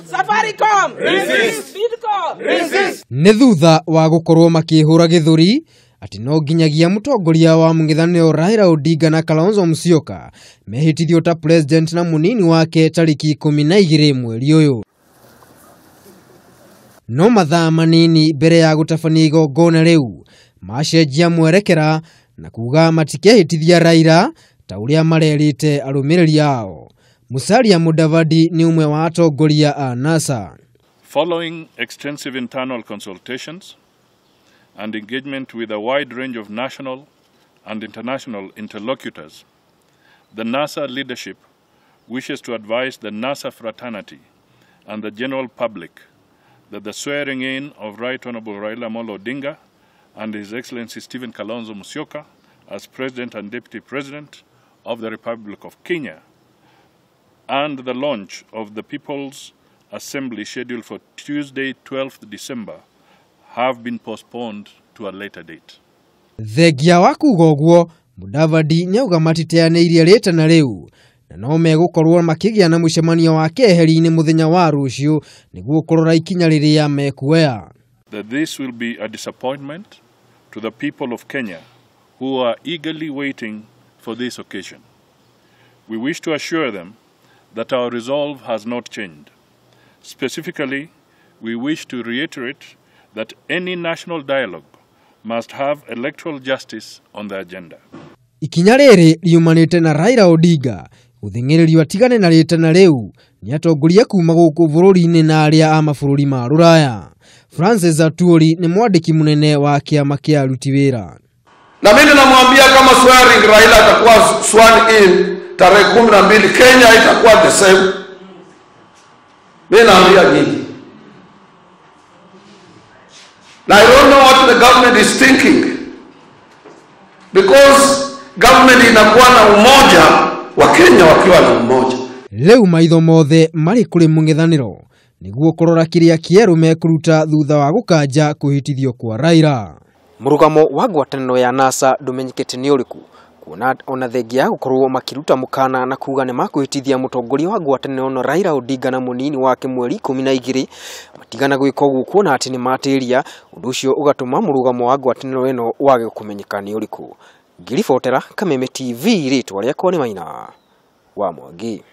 Safaricom, resist. Bidco, resist. Nĩ thutha wa gũkorwo makĩhũra gĩthũri ati no nginyagia mũtongoria wa mũng'ethanĩro Raila Odinga na Kalonzo Musyoka mehĩtithio ta president na mũnini wake tarĩki 12 mweri ũyũ. No mathaa manini mbere ya gũtabania igongona rĩu macenjia mwerekera na kuga matikehĩtithia Raila ta ũrĩa marerĩte arũmĩrĩri ao. Musalia Mudavadi ni umwe wa atongoria a NASA. Following extensive internal consultations and engagement with a wide range of national and international interlocutors, the NASA leadership wishes to advise the NASA fraternity and the general public that the swearing in of Right Honorable Raila Amolo Odinga and His Excellency Stephen Kalonzo Musyoka as President and Deputy President of the Republic of Kenya and the launch of the People's Assembly scheduled for Tuesday, 12th December, have been postponed to a later date. Thegia wa kuga ũguo, Mudavadi nĩauga matiteanĩirie rĩtana rĩu na no megũkorwo makĩgĩa na mũcemanio wa keheri-inĩ mũthenya wa rũciũ nĩguo kũrora ikinya rĩrĩa mekuoya. That this will be a disappointment to the people of Kenya who are eagerly waiting for this occasion. We wish to assure them that our resolve has not changed. Specifically, we wish to reiterate that any national dialogue must have electoral justice on the agenda. Ikinya rĩrĩ riumanĩte na Raila Odinga gũthing'ĩrĩrio atigane na rĩtana rĩu nĩ atongoria kuma gũkũ bũrũri-inĩ na arĩa a mabũrũri ma Rũraya. Francis Atwoli ni mwandĩki mũnene wa kĩama kĩa aruti wĩra. Na mimi namwambia kama swearing Raila atakuwa sworn in tarehe 12 Kenya itakuwa the same. Mimi naambia nyinyi. Now I don't know what the government is thinking, because government inakuwa na umoja wa Kenya wakiwa na umoja. Leo maitho mothe mari kuri mũng'ethanĩro nĩguo kũrora kĩrĩa kĩerũ mekũruta thutha wa gũkanja kũhĩtithio kwa Raila. Mũrugamo wa ngwatanĩro ya NASA ndũmenyekete nĩ ũrĩkũ, kuona ona thengia gũkorwo makiruta mũkana na kuga nĩ makũhĩtithia mũtongoria wa ngwatanĩro no Raila Odinga na mũnini wake mweri 12 matigana gwĩka ũguo, kuona atĩ nĩ matĩria ũndũ ũcio ũgatũma mũrugamo wa ngwatanĩro ĩno wage kũmenyeka nĩ ũrĩkũ. Ngiribotera Kameme TV, rĩtwa rĩakwa nĩ Maina wa Mwangi.